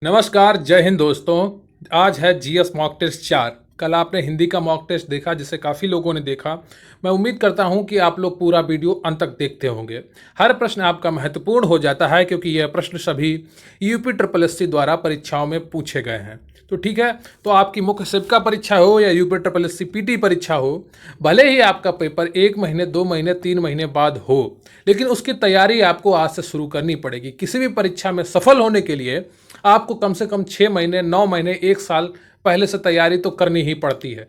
नमस्कार, जय हिंद दोस्तों। आज है जीएस मॉक टेस्ट 4। कल आपने हिंदी का मॉक टेस्ट देखा जिसे काफ़ी लोगों ने देखा। मैं उम्मीद करता हूं कि आप लोग पूरा वीडियो अंत तक देखते होंगे। हर प्रश्न आपका महत्वपूर्ण हो जाता है क्योंकि यह प्रश्न सभी यूपी ट्रिपल एस सी द्वारा परीक्षाओं में पूछे गए हैं। तो ठीक है, तो आपकी मुख्य सिविका परीक्षा हो या UP triple S C PT परीक्षा हो, भले ही आपका पेपर 1 महीने 2 महीने 3 महीने बाद हो, लेकिन उसकी तैयारी आपको आज से शुरू करनी पड़ेगी। किसी भी परीक्षा में सफल होने के लिए आपको कम से कम 6 महीने 9 महीने 1 साल पहले से तैयारी तो करनी ही पड़ती है।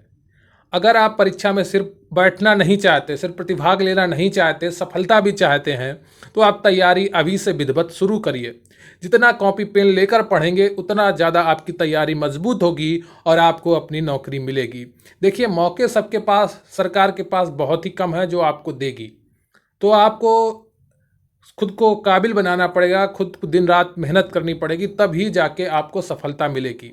अगर आप परीक्षा में सिर्फ बैठना नहीं चाहते, सिर्फ प्रतिभाग लेना नहीं चाहते, सफलता भी चाहते हैं, तो आप तैयारी अभी से विधिवत शुरू करिए। जितना कॉपी पेन लेकर पढ़ेंगे उतना ज़्यादा आपकी तैयारी मजबूत होगी और आपको अपनी नौकरी मिलेगी। देखिए, मौके सबके पास, सरकार के पास बहुत ही कम है जो आपको देगी। तो आपको खुद को काबिल बनाना पड़ेगा, खुद को दिन रात मेहनत करनी पड़ेगी, तभी जाके आपको सफलता मिलेगी।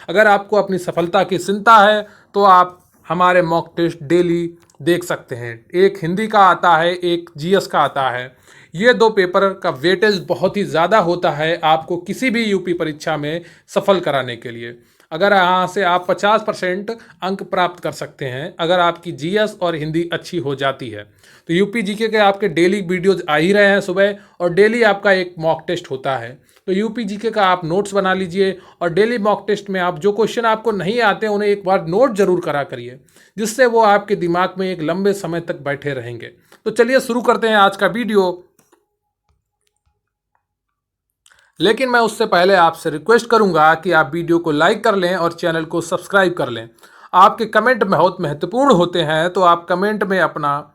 अगर आपको अपनी सफलता की चिंता है तो आप हमारे मॉक टेस्ट डेली देख सकते हैं। एक हिंदी का आता है, एक जीएस का आता है। ये दो पेपर का वेटेज बहुत ही ज़्यादा होता है आपको किसी भी यूपी परीक्षा में सफल कराने के लिए। अगर यहाँ से आप 50% अंक प्राप्त कर सकते हैं अगर आपकी जीएस और हिंदी अच्छी हो जाती है। तो यूपी जीके के आपके डेली वीडियोज आ ही रहे हैं सुबह, और डेली आपका एक मॉक टेस्ट होता है। तो यूपी जीके का आप नोट्स बना लीजिए और डेली मॉक टेस्ट में आप जो क्वेश्चन आपको नहीं आते उन्हें एक बार नोट जरूर करा करिए, जिससे वो आपके दिमाग में एक लंबे समय तक बैठे रहेंगे। तो चलिए शुरू करते हैं आज का वीडियो। लेकिन मैं उससे पहले आपसे रिक्वेस्ट करूंगा कि आप वीडियो को लाइक कर लें और चैनल को सब्सक्राइब कर लें। आपके कमेंट बहुत महत्वपूर्ण होते हैं, तो आप कमेंट में अपना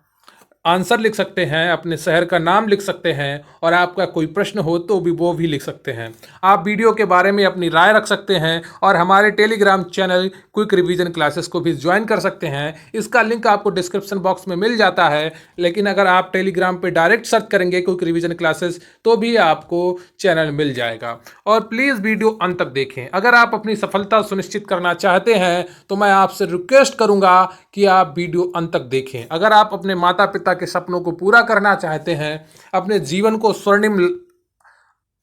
आंसर लिख सकते हैं, अपने शहर का नाम लिख सकते हैं, और आपका कोई प्रश्न हो तो भी वो भी लिख सकते हैं। आप वीडियो के बारे में अपनी राय रख सकते हैं और हमारे Telegram channel quick revision classes को भी ज्वाइन कर सकते हैं। इसका लिंक आपको डिस्क्रिप्शन बॉक्स में मिल जाता है, लेकिन अगर आप टेलीग्राम पे डायरेक्ट सर्च करेंगे क्विक रिवीजन क्लासेस तो भी आपको चैनल मिल जाएगा। और प्लीज़ वीडियो अंत तक देखें। अगर आप अपनी सफलता सुनिश्चित करना चाहते हैं तो मैं आपसे रिक्वेस्ट करूंगा कि आप वीडियो अंत तक देखें। अगर आप अपने माता पिता के सपनों को पूरा करना चाहते हैं, अपने जीवन को स्वर्णिम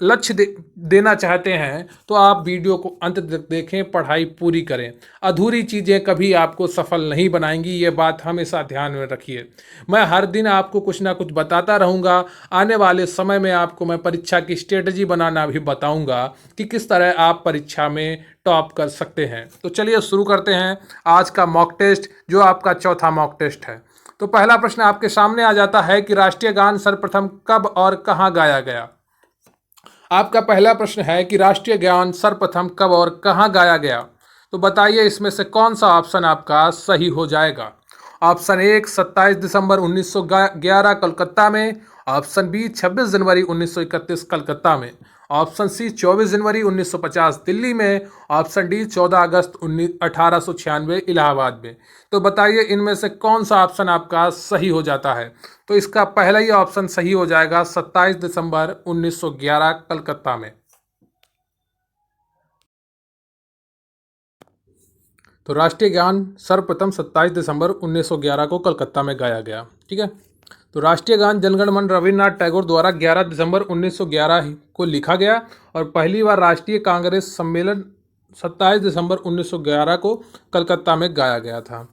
लक्ष्य देना चाहते हैं, तो आप वीडियो को अंत तक देखें, पढ़ाई पूरी करें। अधूरी चीज़ें कभी आपको सफल नहीं बनाएंगी, ये बात हमेशा ध्यान में रखिए। मैं हर दिन आपको कुछ ना कुछ बताता रहूँगा। आने वाले समय में आपको मैं परीक्षा की स्ट्रेटजी बनाना भी बताऊँगा कि किस तरह आप परीक्षा में टॉप कर सकते हैं। तो चलिए शुरू करते हैं आज का मॉक टेस्ट, जो आपका चौथा मॉक टेस्ट है। तो पहला प्रश्न आपके सामने आ जाता है कि राष्ट्रीय गान सर्वप्रथम कब और कहाँ गाया गया। आपका पहला प्रश्न है कि राष्ट्रीय गान सर्वप्रथम कब और कहाँ गाया गया। तो बताइए इसमें से कौन सा ऑप्शन आपका सही हो जाएगा। ऑप्शन 1 27 दिसंबर 1911 कलकत्ता में, ऑप्शन बी 26 जनवरी 1931 कलकत्ता में, ऑप्शन सी 24 जनवरी 1950 दिल्ली में, ऑप्शन डी 14 अगस्त 1896 इलाहाबाद में। तो बताइए इनमें से कौन सा ऑप्शन आपका सही हो जाता है। तो इसका पहला ही ऑप्शन सही हो जाएगा, 27 दिसंबर 1911 कलकत्ता में। तो राष्ट्रीय गान सर्वप्रथम 27 दिसंबर 1911 को कलकत्ता में गाया गया। ठीक है, तो राष्ट्रीय गान जनगण मन रविन्द्रनाथ टैगोर द्वारा 11 दिसंबर 1911 को लिखा गया, और पहली बार राष्ट्रीय कांग्रेस सम्मेलन 27 दिसंबर 1911 को कलकत्ता में गाया गया था।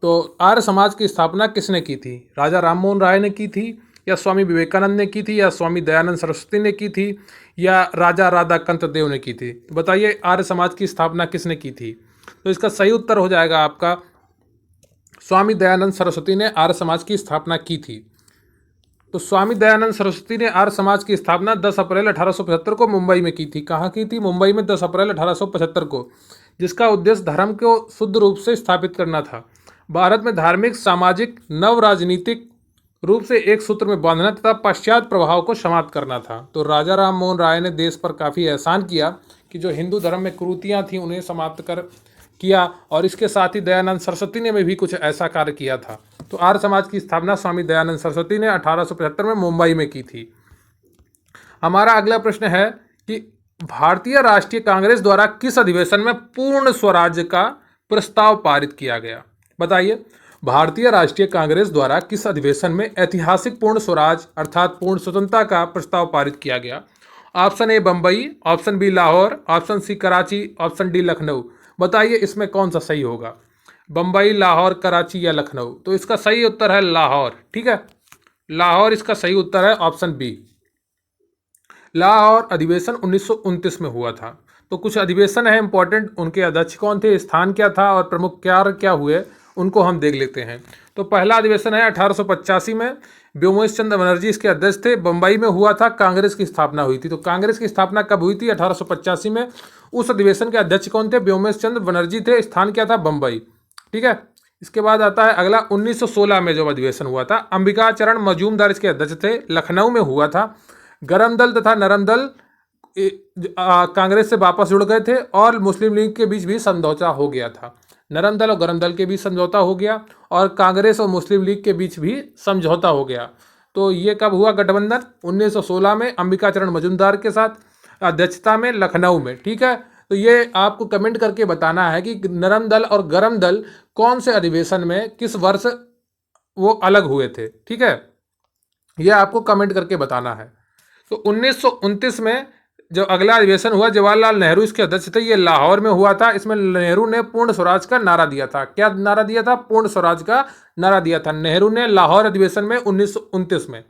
तो आर्य समाज की स्थापना किसने की थी। राजा राम मोहन राय ने की थी, या स्वामी विवेकानंद ने की थी, या स्वामी दयानंद सरस्वती ने की थी, या राजा राधाकांत देव ने की थी। तो बताइए आर्य समाज की स्थापना किसने की थी। तो इसका सही उत्तर हो जाएगा आपका स्वामी दयानंद सरस्वती ने आर्य समाज की स्थापना की थी। तो स्वामी दयानंद सरस्वती ने आर्य समाज की स्थापना 10 अप्रैल 1875 को मुंबई में की थी। कहाँ की थी। मुंबई में 10 अप्रैल 1875 को, जिसका उद्देश्य धर्म को शुद्ध रूप से स्थापित करना था। भारत में धार्मिक, सामाजिक, नव राजनीतिक रूप से एक सूत्र में बांधना तथा पश्चात प्रभाव को समाप्त करना था। तो राजा राम मोहन राय ने देश पर काफ़ी एहसान किया कि जो हिंदू धर्म में कुरीतियाँ थीं उन्हें समाप्त कर किया, और इसके साथ ही दयानंद सरस्वती ने भी कुछ ऐसा कार्य किया था। तो आर्य समाज की स्थापना स्वामी दयानंद सरस्वती ने 1875 में मुंबई में की थी। हमारा अगला प्रश्न है कि भारतीय राष्ट्रीय कांग्रेस द्वारा किस अधिवेशन में पूर्ण स्वराज्य का प्रस्ताव पारित किया गया। बताइए भारतीय राष्ट्रीय कांग्रेस द्वारा किस अधिवेशन में ऐतिहासिक पूर्ण स्वराज अर्थात पूर्ण स्वतंत्रता का प्रस्ताव पारित किया गया। Option A Bombay, option B Lahore, option C Karachi, option D Lucknow. बताइए इसमें कौन सा सही होगा, बम्बई, लाहौर, कराची या लखनऊ। तो इसका सही उत्तर है लाहौर। ठीक है, लाहौर इसका सही उत्तर है, ऑप्शन बी। लाहौर अधिवेशन 1929 में हुआ था। तो कुछ अधिवेशन है इंपॉर्टेंट, उनके अध्यक्ष कौन थे, स्थान क्या था और प्रमुख कार्य क्या हुए, उनको हम देख लेते हैं। तो पहला अधिवेशन है 1885 में, व्योमेश चंद्र बनर्जी इसके अध्यक्ष थे, बम्बई में हुआ था, कांग्रेस की स्थापना हुई थी। तो कांग्रेस की स्थापना कब हुई थी, 1885 में। उस अधिवेशन के अध्यक्ष कौन थे, व्योमेश चंद्र बनर्जी थे, स्थान क्या था, बम्बई। ठीक है, इसके बाद आता है अगला 1916 में जो अधिवेशन हुआ था, अंबिकाचरण मजूमदार इसके अध्यक्ष थे, लखनऊ में हुआ था। गरम दल तथा नरम दल कांग्रेस से वापस जुड़ गए थे और मुस्लिम लीग के बीच भी समझौता हो गया था। नरम दल और गरम दल के बीच समझौता हो गया और कांग्रेस और मुस्लिम लीग के बीच भी समझौता हो गया। तो ये कब हुआ गठबंधन, 1916 में, अंबिकाचरण मजूमदार के साथ अध्यक्षता में, लखनऊ में। ठीक है, तो ये आपको कमेंट करके बताना है कि नरम दल और गरम दल कौन से अधिवेशन में किस वर्ष वो अलग हुए थे। ठीक है, ये आपको कमेंट करके बताना है। तो 1929 में जो अगला अधिवेशन हुआ, जवाहरलाल नेहरू इसके अध्यक्ष थे, ये लाहौर में हुआ था। इसमें नेहरू ने पूर्ण स्वराज का नारा दिया था। क्या नारा दिया था, पूर्ण स्वराज का नारा दिया था नेहरू ने लाहौर अधिवेशन में 1929 में।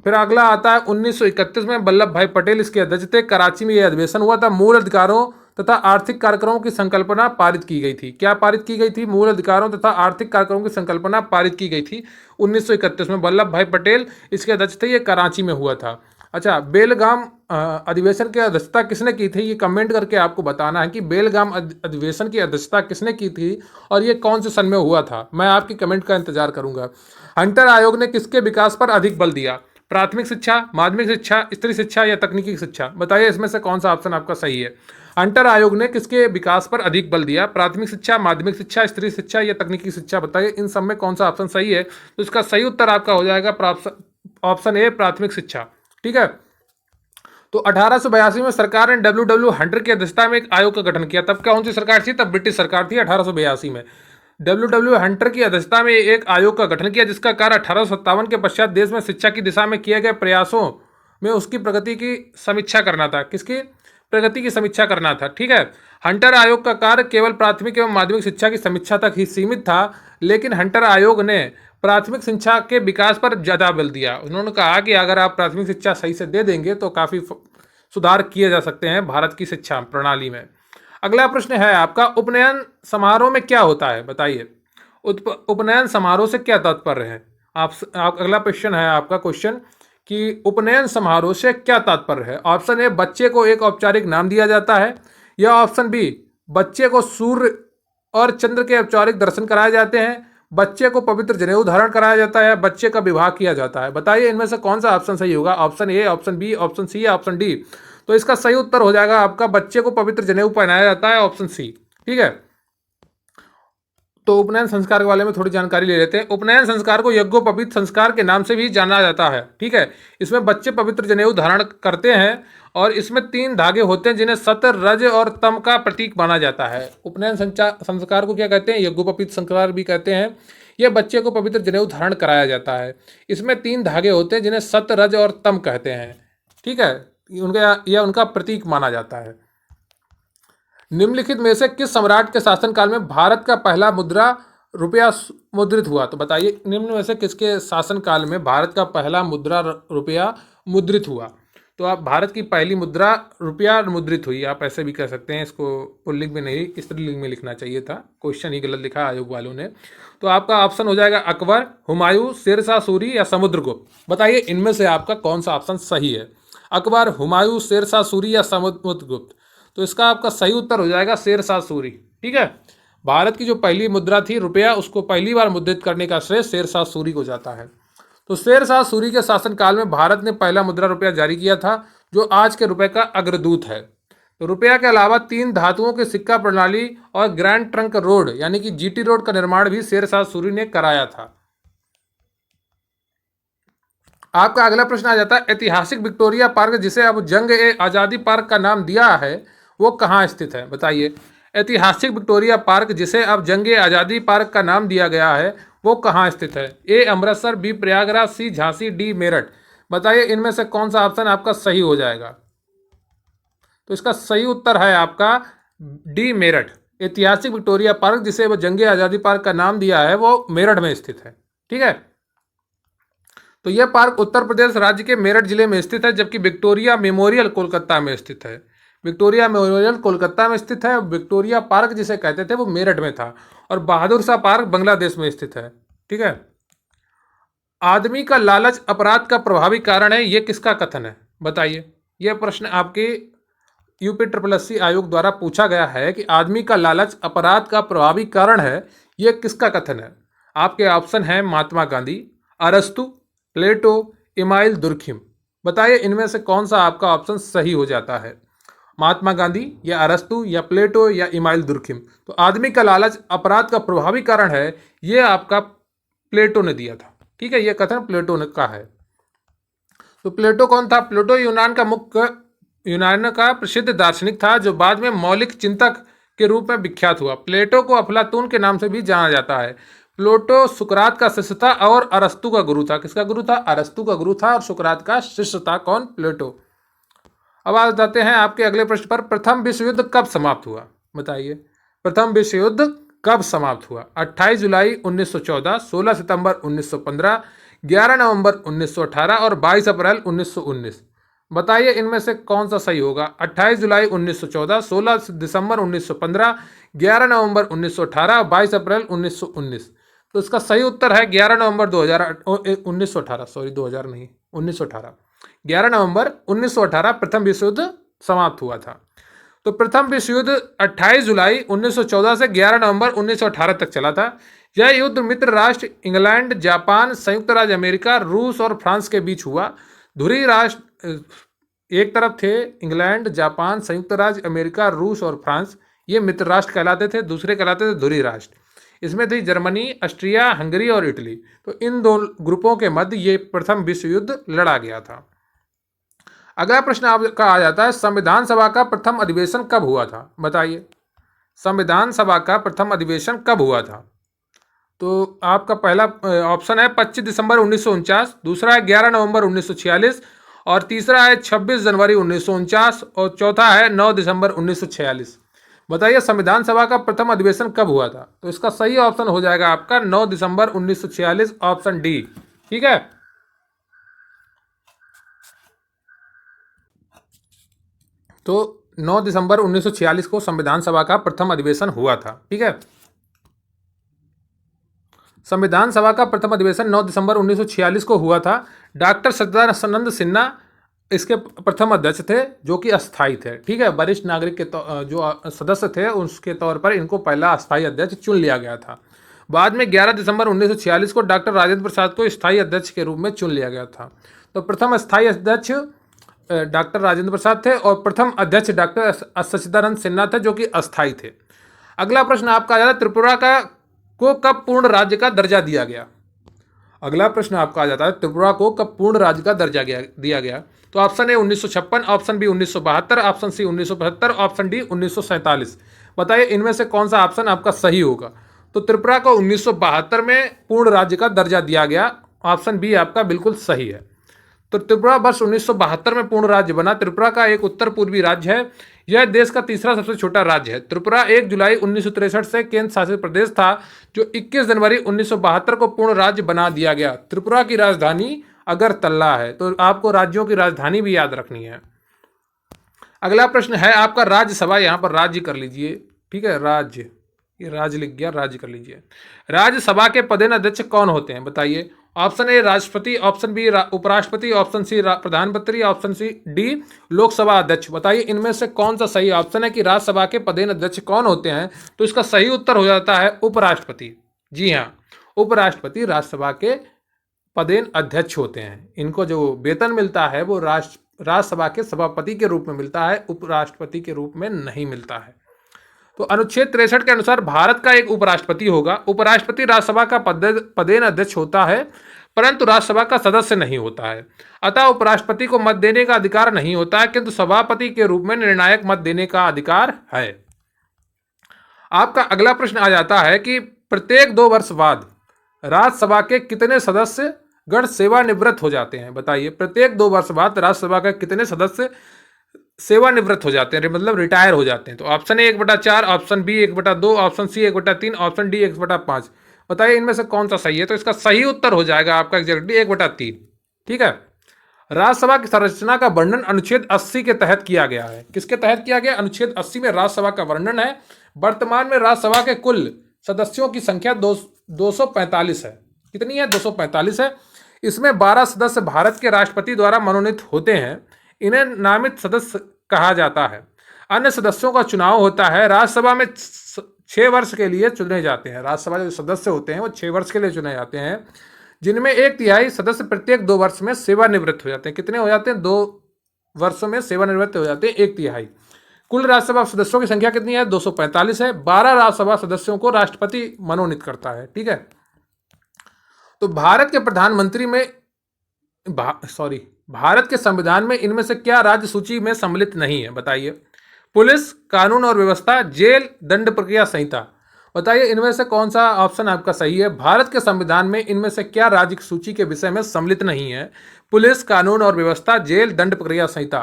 फिर अगला आता है 1931 में, वल्लभ भाई पटेल इसके अध्यक्ष थे, कराची में यह अधिवेशन हुआ था। मूल अधिकारों तथा आर्थिक कार्यक्रमों की संकल्पना पारित की गई थी। क्या पारित की गई थी, मूल अधिकारों तथा आर्थिक कार्यक्रमों की संकल्पना पारित की गई थी 1931 में। वल्लभ भाई पटेल इसके अध्यक्ष थे, ये कराची में हुआ था। अच्छा, बेलगाम अधिवेशन की अध्यक्षता किसने की थी, ये कमेंट करके आपको बताना है कि बेलगाम अधिवेशन की अध्यक्षता किसने की थी और ये कौन से सन में हुआ था। मैं आपकी कमेंट का इंतजार करूंगा। हंटर आयोग ने किसके विकास पर अधिक बल दिया, प्राथमिक शिक्षा, माध्यमिक शिक्षा, स्त्री शिक्षा या तकनीकी शिक्षा। बताइए इसमें से कौन सा ऑप्शन आपका सही है। हंटर आयोग ने किसके विकास पर अधिक बल दिया, प्राथमिक शिक्षा, माध्यमिक शिक्षा, स्त्री शिक्षा या तकनीकी शिक्षा। बताइए इन सब में कौन सा ऑप्शन सही है। तो इसका सही उत्तर आपका हो जाएगा ऑप्शन ए, प्राथमिक शिक्षा। ठीक है, तो 1882 में सरकार ने डब्ल्यू हंटर की अध्यक्षता में एक आयोग का गठन किया। तब कौन सी सरकार थी, तब ब्रिटिश सरकार थी 1882 में। डब्ल्यू हंटर की अध्यक्षता में एक आयोग का गठन किया जिसका कार्य 1857 के पश्चात देश में शिक्षा की दिशा में किए गए प्रयासों में उसकी प्रगति की समीक्षा करना था। किसकी प्रगति की समीक्षा करना था। ठीक है, हंटर आयोग का कार्य केवल प्राथमिक एवं माध्यमिक शिक्षा की समीक्षा तक ही सीमित था, लेकिन हंटर आयोग ने प्राथमिक शिक्षा के विकास पर ज़्यादा बल दिया। उन्होंने कहा कि अगर आप प्राथमिक शिक्षा सही से दे देंगे तो काफ़ी सुधार किए जा सकते हैं भारत की शिक्षा प्रणाली में। अगला प्रश्न है आपका, उपनयन समारोह में क्या होता है। बताइए उपनयन समारोह से क्या तात्पर्य है। अगला क्वेश्चन है आपका क्वेश्चन कि उपनयन समारोह से क्या तात्पर्य है। ऑप्शन ए, बच्चे को एक औपचारिक नाम दिया जाता है, या ऑप्शन बी, बच्चे को सूर्य और चंद्र के औपचारिक दर्शन कराए जाते हैं, बच्चे को पवित्र जनेऊ धारण कराया जाता है, बच्चे का विवाह किया जाता है। बताइए इनमें से कौन सा ऑप्शन सही होगा, option A, option B, option C या ऑप्शन डी। तो इसका सही उत्तर हो जाएगा आपका, बच्चे को पवित्र जनेऊ पहनाया जाता है, ऑप्शन सी। ठीक है, तो उपनयन संस्कार के बारे में थोड़ी जानकारी ले लेते हैं। उपनयन संस्कार को यज्ञोपवीत संस्कार के नाम से भी जाना जाता है। ठीक है, इसमें बच्चे पवित्र जनेऊ धारण करते हैं और इसमें 3 धागे होते हैं जिन्हें सत, रज और तम का प्रतीक माना जाता है। उपनयन संस्कार को क्या कहते हैं, यज्ञोपवीत संस्कार भी कहते हैं। यह बच्चे को पवित्र जनेऊ धारण कराया जाता है। इसमें 3 धागे होते हैं जिन्हें सत, रज और तम कहते हैं। ठीक है, यह उनका प्रतीक माना जाता है। निम्नलिखित में से किस सम्राट के शासनकाल में भारत का पहला मुद्रा रुपया मुद्रित हुआ। तो बताइए निम्न में से किसके शासनकाल में भारत का पहला मुद्रा रुपया मुद्रित हुआ। तो आप भारत की पहली मुद्रा रुपया मुद्रित हुई, आप ऐसे भी कह सकते हैं। इसको पुल्लिंग में नहीं, स्त्रीलिंग में लिखना चाहिए था, क्वेश्चन ही गलत लिखा आयोग वालों ने। तो आपका ऑप्शन हो जाएगा अकबर, हुमायूं, शेरशाह सूरी या समुद्रगुप्त। बताइए इनमें से आपका कौन सा ऑप्शन सही है, अकबर, हुमायूं, शेरशाह सूरी या समुद्रगुप्त। तो इसका आपका सही उत्तर हो जाएगा शेरशाह सूरी। ठीक है, भारत की जो पहली मुद्रा थी रुपया, उसको पहली बार मुद्रित करने का श्रेय शेरशाह सूरी को जाता है। तो शेरशाह सूरी के शासनकाल में भारत ने पहला मुद्रा रुपया जारी किया था, जो आज के रुपए का अग्रदूत है। तो रुपया के अलावा 3 धातुओं की सिक्का प्रणाली और ग्रैंड ट्रंक रोड यानी कि जीटी रोड का निर्माण भी शेरशाह सूरी ने कराया था। आपका अगला प्रश्न आ जाता है, ऐतिहासिक विक्टोरिया पार्क जिसे अब जंग ए आज़ादी पार्क का नाम दिया है वो कहाँ स्थित है। बताइए ऐतिहासिक विक्टोरिया पार्क जिसे अब जंग ए आज़ादी पार्क का नाम दिया गया है वो कहाँ स्थित है। ए अमृतसर, बी प्रयागराज, सी झांसी, डी मेरठ। बताइए इनमें से कौन सा ऑप्शन आपका सही हो जाएगा। तो इसका सही उत्तर है आपका डी, मेरठ। ऐतिहासिक विक्टोरिया पार्क, जिसे वो जंगे आज़ादी पार्क का नाम दिया है, वो मेरठ में स्थित है। ठीक है, तो यह पार्क उत्तर प्रदेश राज्य के मेरठ जिले में स्थित है, जबकि विक्टोरिया मेमोरियल कोलकाता में स्थित है। विक्टोरिया मेमोरियल कोलकाता में स्थित है, विक्टोरिया पार्क जिसे कहते थे वो मेरठ में था, और बहादुर शाह पार्क बांग्लादेश में स्थित है। ठीक है, आदमी का लालच अपराध का प्रभावी कारण है, ये किसका कथन है? बताइए। यह प्रश्न आपके यूपी SSC आयोग द्वारा पूछा गया है कि आदमी का लालच अपराध का प्रभावी कारण है, यह किसका कथन है? आपके ऑप्शन है महात्मा गांधी, अरस्तु, प्लेटो, इमाइल दुर्खिम। बताइए इनमें से कौन सा आपका ऑप्शन सही हो जाता है? महात्मा गांधी या अरस्तु या प्लेटो या इमाइल दुर्खिम। तो आदमी का लालच अपराध का प्रभावी कारण है, यह आपका प्लेटो ने दिया था। ठीक है, यह कथन प्लेटो ने का है। तो प्लेटो कौन था? प्लेटो यूनान का प्रसिद्ध दार्शनिक था, जो बाद में मौलिक चिंतक के रूप में विख्यात हुआ। प्लेटो को अफलातून के नाम से भी जाना जाता है। प्लेटो सुकरात का शिष्य था और अरस्तु का गुरु था। किसका गुरु था? अरस्तु का गुरु था और सुकरात का शिष्य था। कौन? प्लेटो। अब आ जाते हैं आपके अगले प्रश्न पर। प्रथम विश्व युद्ध कब समाप्त हुआ? बताइए, प्रथम विश्व युद्ध कब समाप्त हुआ? 28 जुलाई 1914, 16 सितंबर 1915, 11 नवंबर 1918 और 22 अप्रैल 1919। बताइए इनमें से कौन सा सही होगा? 28 जुलाई 1914, 16 दिसंबर 1915, 11 नवंबर 1918, 22 अप्रैल 1919। तो इसका सही उत्तर है 11 नवंबर 1918, सॉरी 2000 नहीं, 1918। 11 नवंबर 1918 प्रथम विश्व युद्ध समाप्त हुआ था। तो प्रथम विश्व युद्ध 28 जुलाई 1914 से 11 नवंबर 1918 तक चला था। यह युद्ध मित्र राष्ट्र इंग्लैंड, जापान, संयुक्त राज्य अमेरिका, रूस और फ्रांस के बीच हुआ। धुरी राष्ट्र एक तरफ थे इंग्लैंड, जापान, संयुक्त राज्य अमेरिका, रूस और फ्रांस, ये मित्र राष्ट्र कहलाते थे। दूसरे कहलाते थे धुरी राष्ट्र। इसमें थी जर्मनी, ऑस्ट्रिया, हंगरी और इटली। तो इन दो ग्रुपों के मध्य ये प्रथम विश्व युद्ध लड़ा गया था। अगला प्रश्न आपका आ जाता है, संविधान सभा का प्रथम अधिवेशन कब हुआ था? बताइए, संविधान सभा का प्रथम अधिवेशन कब हुआ था? तो आपका पहला ऑप्शन है 25 दिसंबर 1949, दूसरा है 11 नवंबर 1946 और तीसरा है 26 जनवरी 1949 और चौथा है 9 दिसंबर 1946। बताइए संविधान सभा का प्रथम अधिवेशन कब हुआ था? तो इसका सही ऑप्शन हो जाएगा आपका 9 दिसंबर 1946, ऑप्शन डी। ठीक है, तो 9 दिसंबर 1946 को संविधान सभा का प्रथम अधिवेशन हुआ था। ठीक है, संविधान सभा का प्रथम अधिवेशन 9 दिसंबर 1946 को हुआ था। डॉक्टर सच्चिदानंद सिन्हा इसके प्रथम अध्यक्ष थे, जो कि अस्थायी थे। ठीक है, वरिष्ठ नागरिक के जो सदस्य थे उसके तौर पर इनको पहला अस्थायी अध्यक्ष चुन लिया गया था। बाद में 11 दिसंबर 1946 को डॉक्टर राजेंद्र प्रसाद को स्थायी अध्यक्ष के रूप में चुन लिया गया था। तो प्रथम स्थायी अध्यक्ष डॉक्टर राजेंद्र प्रसाद थे और प्रथम अध्यक्ष डॉक्टर सच्चिदानंद सिन्हा थे, जो कि अस्थायी थे। अगला प्रश्न आपका आ जाता है, त्रिपुरा को कब पूर्ण राज्य का दर्जा दिया गया? अगला प्रश्न आपका आ जाता है, त्रिपुरा को कब पूर्ण राज्य का दर्जा दिया गया? तो option A 1956, option B 1972, option C 1975, option D 1947। बताइए इनमें से कौन सा ऑप्शन आपका सही होगा? तो त्रिपुरा को 1972 में पूर्ण राज्य का दर्जा दिया गया। ऑप्शन बी आपका बिल्कुल सही है। तो त्रिपुरा वर्ष 1972 में पूर्ण राज्य बना। त्रिपुरा का एक उत्तर पूर्वी राज्य है। यह देश का तीसरा सबसे छोटा राज्य है। त्रिपुरा 1 जुलाई 1963 से केंद्र शासित प्रदेश था, जो 21 जनवरी 1972 को पूर्ण राज्य बना दिया गया। त्रिपुरा की राजधानी अगरतला है। तो आपको राज्यों की राजधानी भी याद रखनी है। अगला प्रश्न है आपका राज्यसभा, यहाँ पर राज्य कर लीजिए। ठीक है, राज्य, ये राज्य लिख गया, राज्य कर लीजिए। राज्यसभा के पदेन अध्यक्ष कौन होते हैं? बताइए। ऑप्शन ए राष्ट्रपति, ऑप्शन बी उपराष्ट्रपति, ऑप्शन सी प्रधानमंत्री, ऑप्शन सी डी लोकसभा अध्यक्ष। बताइए इनमें से कौन सा सही ऑप्शन है कि राज्यसभा के पदेन अध्यक्ष कौन होते हैं? तो इसका सही उत्तर हो जाता है उपराष्ट्रपति। जी हाँ, उपराष्ट्रपति राज्यसभा के पदेन अध्यक्ष होते हैं। इनको जो वेतन मिलता है वो राज्यसभा के सभापति के रूप में मिलता है, उपराष्ट्रपति के रूप में नहीं मिलता है। तो अनुच्छेद 63 के अनुसार भारत का एक उपराष्ट्रपति होगा। उपराष्ट्रपति राज्यसभा का पदेन अध्यक्ष होता है, परंतु राज्यसभा का सदस्य नहीं होता है। अतः उपराष्ट्रपति को मत देने का अधिकार नहीं होता है, किंतु सभापति के रूप में निर्णायक मत देने का अधिकार है। आपका अगला प्रश्न आ जाता है कि प्रत्येक 2 वर्ष बाद राज्यसभा के कितने सदस्य गण सेवानिवृत्त हो जाते हैं? बताइए, प्रत्येक 2 वर्ष बाद राज्यसभा के कितने सदस्य सेवानिवृत्त हो जाते हैं, मतलब रिटायर हो जाते हैं। तो option A 1/4, option B 1/2, option C 1/3, option D 1/5। बताइए इनमें से कौन सा सही है। तो इसका सही उत्तर हो जाएगा आपका एग्जैक्टली 1/3। ठीक है। राज्यसभा की संरचना का वर्णन अनुच्छेद 80 के तहत किया गया है। किसके तहत किया गया? अनुच्छेद 80 में राज्यसभा का वर्णन है। वर्तमान में राज्यसभा के कुल सदस्यों की संख्या 245 है। कितनी है? 245 है। इसमें 12 सदस्य भारत के राष्ट्रपति द्वारा मनोनीत होते हैं। इन्हें नामित सदस्य कहा जाता है। अन्य सदस्यों का चुनाव होता है। राज्यसभा में 6 वर्ष के लिए चुने जाते हैं। राज्यसभा जो सदस्य होते हैं वो 6 वर्ष के लिए चुने जाते हैं, जिनमें 1/3 सदस्य प्रत्येक 2 वर्ष में सेवानिवृत्त हो जाते हैं। कितने हो जाते हैं? 2 वर्षों में सेवानिवृत्त हो जाते हैं 1/3। कुल राज्यसभा सदस्यों की संख्या कितनी है? 245 है। 12 राज्यसभा सदस्यों को राष्ट्रपति मनोनीत करता है। ठीक है। तो भारत के प्रधानमंत्री में भारत के संविधान में इनमें से क्या राज्य सूची में सम्मिलित नहीं है? बताइए। पुलिस, कानून और व्यवस्था, जेल, दंड प्रक्रिया संहिता। बताइए इनमें से कौन सा ऑप्शन आपका सही है। भारत के संविधान में इनमें से क्या राज्य की सूची के विषय में सम्मिलित नहीं है? पुलिस, कानून और व्यवस्था, जेल, दंड प्रक्रिया संहिता।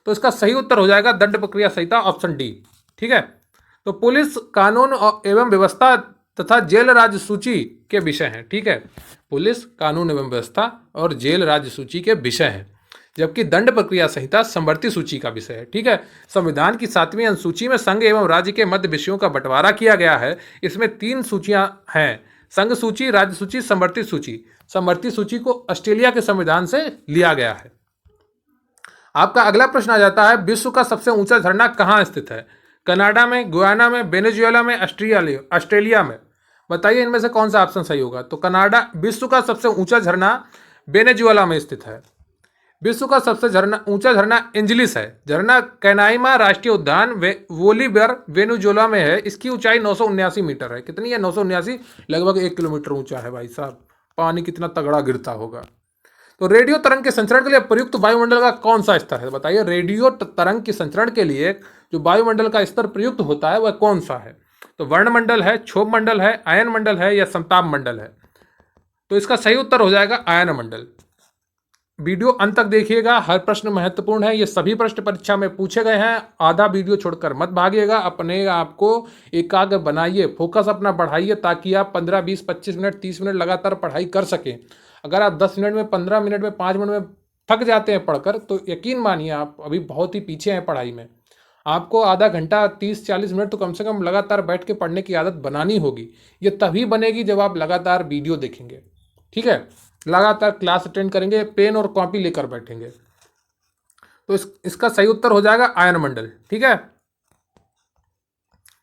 तो इसका सही उत्तर हो जाएगा दंड प्रक्रिया संहिता, ऑप्शन डी। ठीक है। तो पुलिस, कानून एवं व्यवस्था तथा जेल राज्य सूची के विषय हैं। ठीक है। पुलिस, कानून एवं व्यवस्था और जेल राज्य सूची के विषय हैं, जबकि दंड प्रक्रिया संहिता समवर्ती सूची का विषय है। ठीक है। संविधान की 7वीं अनुसूची में संघ एवं राज्य के मध्य विषयों का बंटवारा किया गया है। इसमें 3 सूचियां हैं: संघ सूची, राज्य सूची, समवर्ती सूची। समवर्ती सूची को ऑस्ट्रेलिया के संविधान से लिया गया है। आपका अगला प्रश्न आ जाता है, विश्व का सबसे ऊंचा झरना कहाँ स्थित है? कनाडा में, गुयाना में, वेनेजुएला में, ऑस्ट्रेलिया में। बताइए इनमें से कौन सा ऑप्शन सही होगा। तो कनाडा, विश्व का सबसे ऊंचा झरना वेनेजुएला में स्थित है। विश्व का सबसे ऊंचा झरना एंजलिस है। झरना कैनाइमा राष्ट्रीय उद्यान वोलीबर वेनेजुएला में है। इसकी ऊंचाई 979 मीटर है। कितनी है? 979, लगभग 1 किलोमीटर ऊंचा है। भाई साहब, पानी कितना तगड़ा गिरता होगा। तो रेडियो तरंग के संचरण के लिए प्रयुक्त वायुमंडल का कौन सा स्तर है? बताइए रेडियो तरंग के संचरण के लिए जो वायुमंडल का स्तर प्रयुक्त होता है वह कौन सा है? तो वर्णमंडल है, क्षोभ मंडल है, आयन मंडल है या समताप मंडल है? तो इसका सही उत्तर हो जाएगा आयन मंडल। वीडियो अंत तक देखिएगा, हर प्रश्न महत्वपूर्ण है। ये सभी प्रश्न परीक्षा में पूछे गए हैं। आधा वीडियो छोड़कर मत भागिएगा। अपने आप को एकाग्र बनाइए, फोकस अपना बढ़ाइए, ताकि आप 15, 20, 25 मिनट, 30 मिनट लगातार पढ़ाई कर सकें। अगर आप 10 मिनट में, 15 मिनट में, 5 मिनट में थक जाते हैं पढ़कर, तो यकीन मानिए आप अभी बहुत ही पीछे हैं पढ़ाई में। आपको आधा घंटा, 30-40 मिनट तो कम से कम लगातार बैठ के पढ़ने की आदत बनानी होगी। ये तभी बनेगी जब आप लगातार वीडियो देखेंगे। ठीक है। लगातार क्लास अटेंड करेंगे, पेन और कॉपी लेकर बैठेंगे। तो इसका सही उत्तर हो जाएगा आयन मंडल। ठीक है।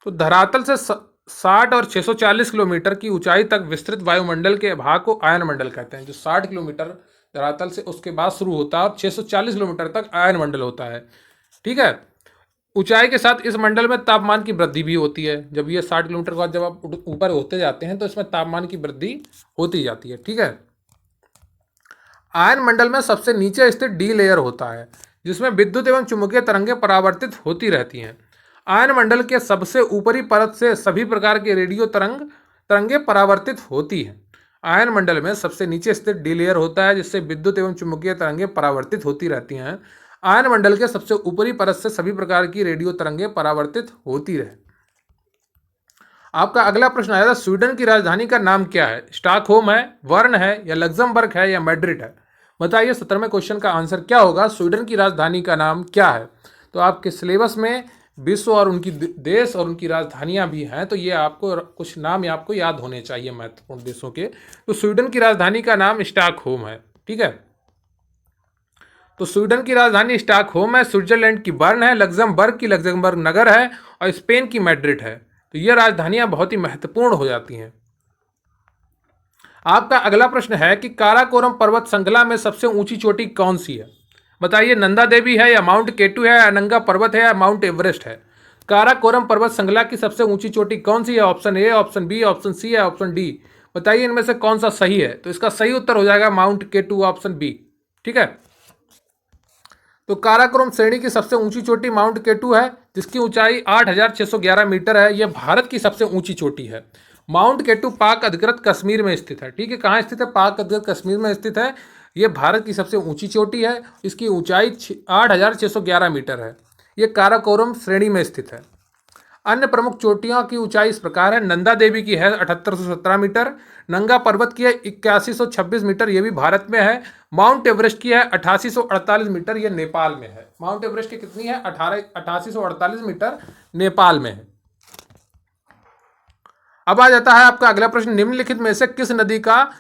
तो धरातल से 60 और 640 किलोमीटर की ऊंचाई तक विस्तृत वायुमंडल के भाग को आयन मंडल कहते हैं। जो 60 किलोमीटर धरातल से उसके बाद शुरू होता है और 640 किलोमीटर तक आयन मंडल होता है। ठीक है। ऊंचाई के साथ इस मंडल में तापमान की वृद्धि भी होती है। जब ये 60 किलोमीटर के बाद जब आप ऊपर होते जाते हैं तो इसमें तापमान की वृद्धि होती जाती है। ठीक है। आयन मंडल में सबसे नीचे स्थित डी लेयर होता है, जिसमें विद्युत एवं चुंबकीय तरंगें परावर्तित होती रहती हैं। आयन मंडल के सबसे ऊपरी परत से सभी प्रकार के रेडियो तरंगें परावर्तित होती हैं। आयन मंडल में सबसे नीचे स्थित डी लेयर होता है, जिससे विद्युत एवं चुंबकीय तरंगें परावर्तित होती रहती हैं। आयन मंडल के सबसे ऊपरी परत से सभी प्रकार की रेडियो तरंगें परावर्तित होती रहे। आपका अगला प्रश्न आया था, स्वीडन की राजधानी का नाम क्या है? स्टॉकहोम है, बर्न है या लग्जमबर्ग है या मैड्रिड है? बताइए 17वें क्वेश्चन का आंसर क्या होगा। स्वीडन की राजधानी का नाम क्या है? तो आपके सिलेबस में विश्व और उनकी देश और उनकी राजधानियां भी हैं, तो ये आपको कुछ नाम आपको याद होने चाहिए महत्वपूर्ण देशों के। तो स्वीडन की राजधानी का नाम स्टॉकहोम है। ठीक है। तो स्वीडन की राजधानी स्टॉकहोम है, स्विट्जरलैंड की बर्न है, लग्जमबर्ग की लग्जमबर्ग नगर है और स्पेन की मैड्रिड है। तो ये राजधानियां बहुत ही महत्वपूर्ण हो जाती हैं। आपका अगला प्रश्न है कि काराकोरम पर्वत श्रृंखला में सबसे ऊंची चोटी कौन सी है? बताइए नंदा देवी है या माउंट केटू है या अनंगा पर्वत है या माउंट एवरेस्ट है? काराकोरम पर्वत श्रृंखला की सबसे ऊंची चोटी कौन सी है? Option A, option B, option C या ऑप्शन डी? बताइए इनमें से कौन सा सही है। तो इसका सही उत्तर हो जाएगा माउंट केटू, ऑप्शन बी। ठीक है। तो काराकोरम श्रेणी की सबसे ऊंची चोटी माउंट केटू है, जिसकी ऊंचाई 8611 मीटर है। यह भारत की सबसे ऊंची चोटी है। माउंट केटू पाक अधिकृत कश्मीर में स्थित है। ठीक है। कहाँ स्थित है? पाक अधिकृत कश्मीर में स्थित है। ये भारत की सबसे ऊंची चोटी है। इसकी ऊंचाई 8,611 मीटर है। ये काराकोरम श्रेणी में स्थित है। अन्य प्रमुख चोटियों की ऊंचाई इस प्रकार है। नंदा देवी की है 7817 मीटर। नंगा पर्वत की है 8126 मीटर, ये भी भारत में है। माउंट एवरेस्ट की है 8848 मीटर, ये नेपाल में है। माउंट एवरेस्ट की कितनी है? 8848 मीटर, नेपाल में है। अब आ जाता है आपका अगला प्रश्न, निम्नलिखित में से किस नदी का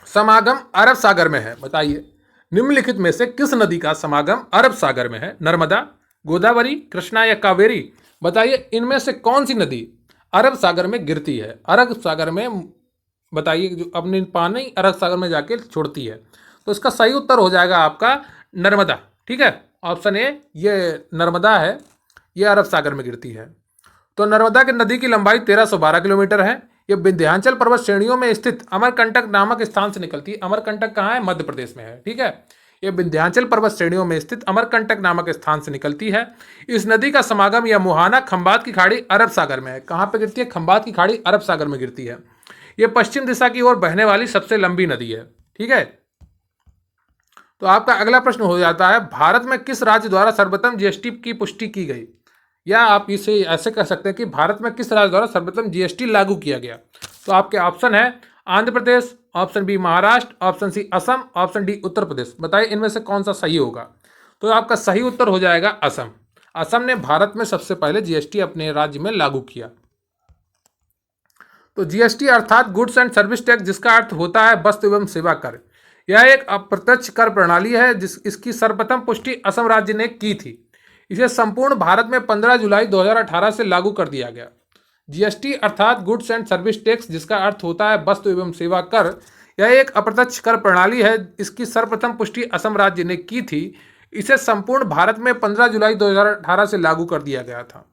समागम अरब सागर में है? बताइए, निम्नलिखित में से किस नदी का समागम अरब सागर में है? नर्मदा, गोदावरी, कृष्णा या कावेरी? बताइए, इनमें से कौन सी नदी अरब सागर में गिरती है? अरब सागर में, बताइए, जो अपनी पानी अरब सागर में जाके छोड़ती है। तो इसका सही उत्तर हो जाएगा आपका नर्मदा। ठीक है, ऑप्शन ए, ये नर्मदा है, ये अरब सागर में गिरती है। तो नर्मदा की नदी की लंबाई 1312 किलोमीटर है। ये विंध्याचल पर्वत श्रेणियों में स्थित अमरकंटक नामक स्थान से निकलती है। अमरकंटक कहाँ है? मध्य प्रदेश में है। ठीक है, ये विंध्याचल पर्वत श्रेणियों में स्थित अमरकंटक नामक स्थान से निकलती है। इस नदी का समागम या मुहाना खंबात की खाड़ी अरब सागर में है। कहाँ पे गिरती है? खंबात की खाड़ी अरब सागर में गिरती है। ये पश्चिम दिशा की ओर बहने वाली सबसे लंबी नदी है। ठीक है, तो आपका अगला प्रश्न हो जाता है, भारत में किस राज्य द्वारा सर्वप्रथम जीएसटी की पुष्टि की गई? या आप इसे ऐसे कह सकते हैं कि भारत में किस राज्य द्वारा सर्वप्रथम जीएसटी लागू किया गया? तो आपके ऑप्शन है Andhra Pradesh, option B Maharashtra, option C Assam, option D Uttar Pradesh. बताइए, इनमें से कौन सा सही होगा? तो आपका सही उत्तर हो जाएगा असम। असम ने भारत में सबसे पहले जीएसटी अपने राज्य में लागू किया। तो जीएसटी अर्थात गुड्स एंड सर्विस टैक्स, जिसका अर्थ होता है वस्तु एवं सेवा कर, यह एक अप्रत्यक्ष कर प्रणाली है इसकी सर्वप्रथम पुष्टि असम राज्य ने की थी। इसे संपूर्ण भारत में 15 जुलाई 2018 से लागू कर दिया गया। जीएसटी अर्थात गुड्स एंड सर्विस टैक्स, जिसका अर्थ होता है वस्तु एवं सेवा कर, यह एक अप्रत्यक्ष कर प्रणाली है। इसकी सर्वप्रथम पुष्टि असम राज्य ने की थी। इसे संपूर्ण भारत में 15 जुलाई 2018 से लागू कर दिया गया था।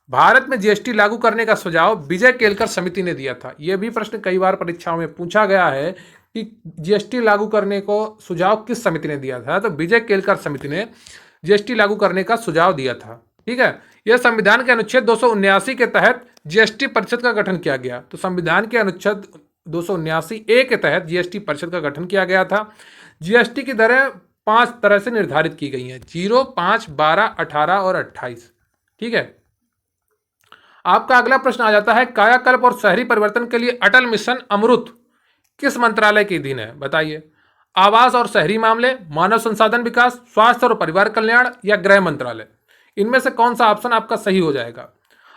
भारत में जीएसटी लागू करने का सुझाव विजय केलकर समिति ने दिया था। यह भी प्रश्न कई बार परीक्षाओं में पूछा गया है कि जीएसटी लागू करने को सुझाव किस समिति ने दिया था? तो विजय केलकर समिति ने जीएसटी लागू करने का सुझाव दिया था। ठीक है, यह संविधान के अनुच्छेद 279 के तहत जीएसटी परिषद का गठन किया गया। तो संविधान के अनुच्छेद 279A के तहत जीएसटी परिषद का गठन किया गया था। जीएसटी की दरें 5 तरह से निर्धारित की गई हैं: 0, 5, 12, 18 और 28। ठीक है, आपका अगला प्रश्न आ जाता है, कायाकल्प और शहरी परिवर्तन के लिए अटल मिशन अमृत किस मंत्रालय के अधीन है? बताइए, आवास और शहरी मामले, मानव संसाधन विकास, स्वास्थ्य और परिवार कल्याण या गृह मंत्रालय? इनमें से कौन सा ऑप्शन आपका सही हो जाएगा?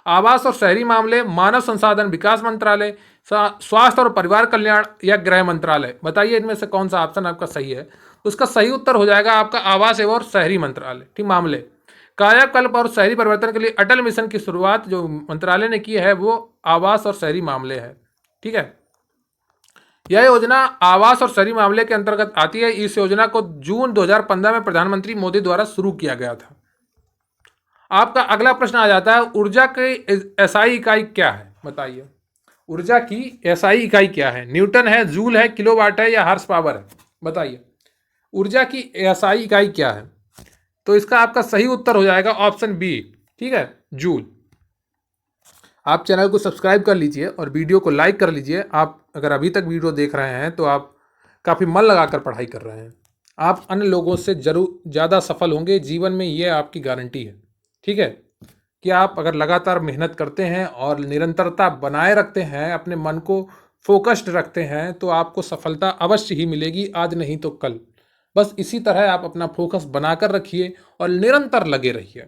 आवास और शहरी मामले, मानव संसाधन विकास मंत्रालय, स्वास्थ्य और परिवार कल्याण या गृह मंत्रालय? बताइए, इनमें से कौन सा ऑप्शन आपका सही है? उसका सही उत्तर हो जाएगा आपका आवास एवं शहरी मंत्रालय। ठीक, मामले। कायाकल्प और शहरी परिवर्तन के लिए अटल मिशन की शुरुआत जो मंत्रालय ने की है वो आवास और शहरी मामले है। ठीक है, यह योजना आवास और शहरी मामले के अंतर्गत आती है। इस योजना को जून 2015 में प्रधानमंत्री मोदी द्वारा शुरू किया गया था। आपका अगला प्रश्न आ जाता है, ऊर्जा की एसआई इकाई क्या है? बताइए, ऊर्जा की एसआई इकाई क्या है? न्यूटन है, जूल है, किलोवाट है या हॉर्स पावर है? बताइए, ऊर्जा की एसआई इकाई क्या है? तो इसका आपका सही उत्तर हो जाएगा ऑप्शन बी। ठीक है, जूल। आप चैनल को सब्सक्राइब कर लीजिए और वीडियो को लाइक कर लीजिए। आप अगर अभी तक वीडियो देख रहे हैं तो आप काफ़ी मन लगाकर पढ़ाई कर रहे हैं। आप अन्य लोगों से जरूर ज़्यादा सफल होंगे जीवन में, ये आपकी गारंटी है। ठीक है, कि आप अगर लगातार मेहनत करते हैं और निरंतरता बनाए रखते हैं, अपने मन को फोकस्ड रखते हैं, तो आपको सफलता अवश्य ही मिलेगी, आज नहीं तो कल। बस इसी तरह आप अपना फोकस बनाकर रखिए और निरंतर लगे रहिए।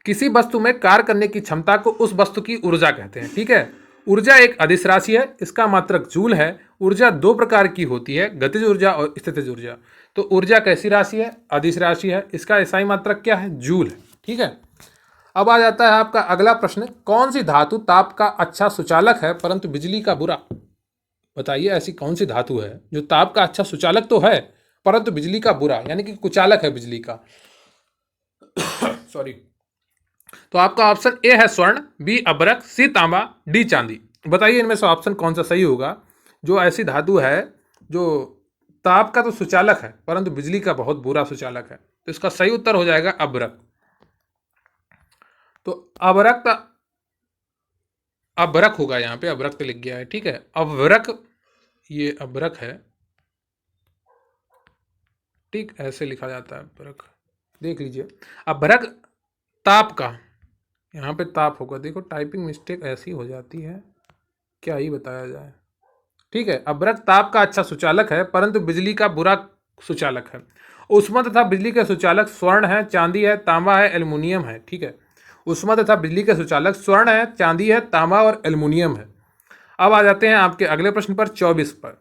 किसी वस्तु में कार्य करने की क्षमता को उस वस्तु की ऊर्जा कहते हैं। ठीक है, ऊर्जा एक अदिश राशि है, इसका मात्रक जूल है। ऊर्जा 2 प्रकार की होती है, गतिज ऊर्जा और स्थितिज ऊर्जा। तो ऊर्जा कैसी राशि है? अदिश राशि है। इसका एसआई मात्रक क्या है? जूल है। ठीक है, अब आ जाता है आपका अगला प्रश्न, कौन सी धातु ताप का अच्छा सुचालक है परंतु बिजली का बुरा? बताइए, ऐसी कौन सी धातु है जो ताप का अच्छा सुचालक तो है परंतु बिजली का बुरा, यानी कि कुचालक है बिजली का? सॉरी। तो आपका ऑप्शन ए है स्वर्ण, बी अभ्रक, सी तांबा, डी चांदी। बताइए, इनमें से ऑप्शन कौन सा सही होगा? जो ऐसी धातु है जो ताप का तो सुचालक है परंतु बिजली का बहुत बुरा सुचालक है। तो इसका सही उत्तर हो जाएगा अभ्रक। तो अभ्रक होगा, यहाँ पे अभ्रक लिख गया है। ठीक है, अभ्रक ये अभ्रक है, ठीक, ऐसे लिखा जाता है अभ्रक, देख लीजिए। अभ्रक ताप का, यहाँ पे ताप होगा, देखो टाइपिंग मिस्टेक ऐसी हो जाती है, क्या ही बताया जाए। ठीक है, अभ्रक ताप का अच्छा सुचालक है परंतु बिजली का बुरा सुचालक है। ऊष्मा तथा बिजली के सुचालक स्वर्ण है, चांदी है, तांबा है, एल्युमिनियम है। ठीक है, ऊष्मा तथा बिजली के सुचालक स्वर्ण है, चांदी है, तांबा और एल्युमिनियम है। अब आ जाते हैं आपके अगले प्रश्न पर, 24 पर।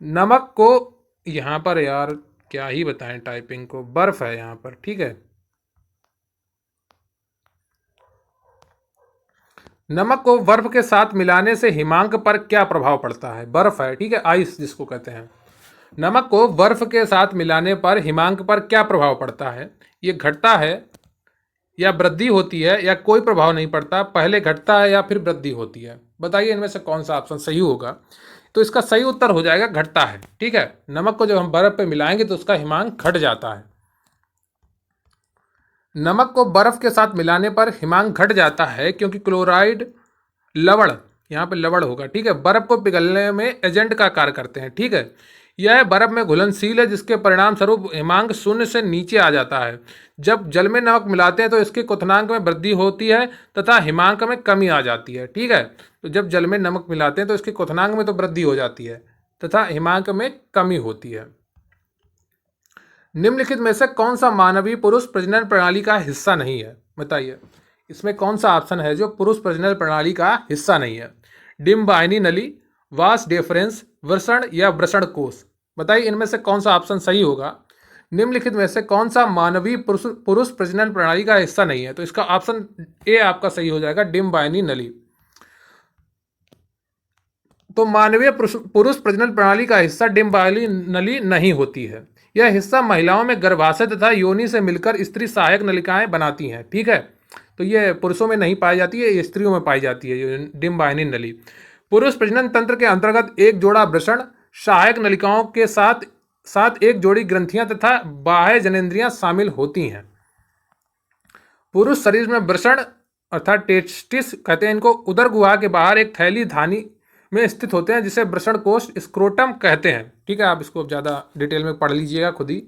नमक को, यहाँ पर यार क्या ही बताएं टाइपिंग को, बर्फ है यहाँ पर। ठीक है, नमक को बर्फ के साथ मिलाने से हिमांक पर क्या प्रभाव पड़ता है? बर्फ है, ठीक है, आइस जिसको कहते हैं। नमक को बर्फ के साथ मिलाने पर हिमांक पर क्या प्रभाव पड़ता है? ये घटता है या वृद्धि होती है या कोई प्रभाव नहीं पड़ता? पहले घटता है या फिर वृद्धि होती है? बताइए इनमें से कौन सा ऑप्शन सही होगा। तो इसका सही उत्तर हो जाएगा घटता है। ठीक है, नमक को जब हम बर्फ पे मिलाएंगे तो उसका हिमांक घट जाता है। नमक को बर्फ के साथ मिलाने पर हिमांक घट जाता है क्योंकि क्लोराइड लवण, यहाँ पे लवण होगा, ठीक है, बर्फ को पिघलने में एजेंट का कार्य करते हैं। ठीक है, यह बर्फ में घुलनशील है जिसके परिणाम स्वरूप हिमांक शून्य से नीचे आ जाता है। जब जल में नमक मिलाते हैं तो इसके क्वथनांक में वृद्धि होती है तथा हिमांक में कमी आ जाती है। ठीक है, तो जब जल में नमक मिलाते हैं तो इसके क्वथनांक में तो वृद्धि हो जाती है तथा हिमांक में कमी होती है। निम्नलिखित में से कौन सा मानवीय पुरुष प्रजनन प्रणाली का हिस्सा नहीं है? बताइए इसमें कौन सा ऑप्शन है जो पुरुष प्रजनन प्रणाली का हिस्सा नहीं है? डिम्ब वाहिनी नली, वास डेफरेंस, वृषण या वृषण कोश? बताइए इनमें से कौन सा ऑप्शन सही होगा। निम्नलिखित में से कौन सा मानवीय पुरुष प्रजनन प्रणाली का हिस्सा नहीं है? तो इसका ऑप्शन ए आपका सही हो जाएगा, डिम्ब वाहिनी नली। तो मानवीय पुरुष प्रजनन प्रणाली का हिस्सा डिम्ब वाहिनी नली नहीं होती है। यह हिस्सा महिलाओं में गर्भाशय तथा योनि से मिलकर स्त्री सहायक नलिकाएं बनाती हैं। ठीक है, तो ये पुरुषों में नहीं पाई जाती है, ये स्त्रियों में पाई जाती है ये डिम्ब वाहिनी नली। पुरुष प्रजनन तंत्र के अंतर्गत एक जोड़ा वृषण सहायक नलिकाओं के साथ साथ एक जोड़ी ग्रंथियां तथा बाह्य जनेंद्रियां शामिल होती हैं। पुरुष शरीर में वृषण अर्थात टेस्टिस कहते हैं इनको, उदर गुहा के बाहर एक थैली धानी में स्थित होते हैं जिसे वृषण कोश स्क्रोटम कहते हैं। ठीक है, आप इसको ज़्यादा डिटेल में पढ़ लीजिएगा खुद ही,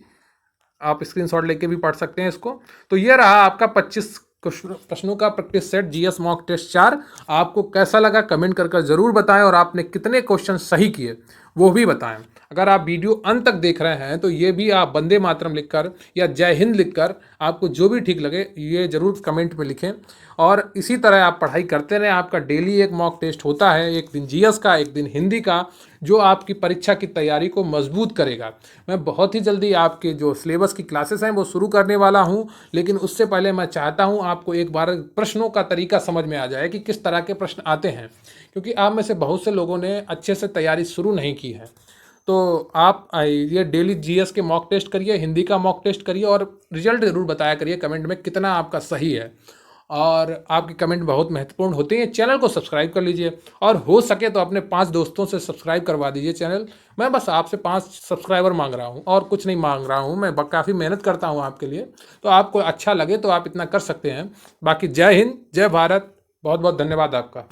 आप स्क्रीनशॉट लेके भी पढ़ सकते हैं इसको। तो ये रहा आपका 25 प्रश्नों का practice set GS mock test 4। आपको कैसा लगा कमेंट कर जरूर बताएं और आपने कितने क्वेश्चन सही किए वो भी बताएं। अगर आप वीडियो अंत तक देख रहे हैं तो ये भी आप वंदे मातरम लिखकर या जय हिंद लिखकर, आपको जो भी ठीक लगे ये ज़रूर कमेंट में लिखें। और इसी तरह आप पढ़ाई करते रहें। आपका डेली एक मॉक टेस्ट होता है, एक दिन जीएस का, एक दिन हिंदी का, जो आपकी परीक्षा की तैयारी को मजबूत करेगा। मैं बहुत ही जल्दी आपके जो सिलेबस की क्लासेस हैं वो शुरू करने वाला हूं, लेकिन उससे पहले मैं चाहता हूं आपको एक बार प्रश्नों का तरीका समझ में आ जाए कि किस तरह के प्रश्न आते हैं, क्योंकि आप में से बहुत से लोगों ने अच्छे से तैयारी शुरू नहीं की है। तो आप ये डेली जीएस के मॉक टेस्ट करिए, हिंदी का मॉक टेस्ट करिए और रिजल्ट ज़रूर बताया करिए कमेंट में कितना आपका सही है। और आपकी कमेंट बहुत महत्वपूर्ण होते हैं। चैनल को सब्सक्राइब कर लीजिए और हो सके तो अपने 5 दोस्तों से सब्सक्राइब करवा दीजिए चैनल। मैं बस आपसे 5 सब्सक्राइबर मांग रहा हूं और कुछ नहीं मांग रहा हूं। मैं काफ़ी मेहनत करता हूं आपके लिए, तो आपको अच्छा लगे तो आप इतना कर सकते हैं। बाकी जय हिंद, जय भारत, बहुत बहुत धन्यवाद आपका।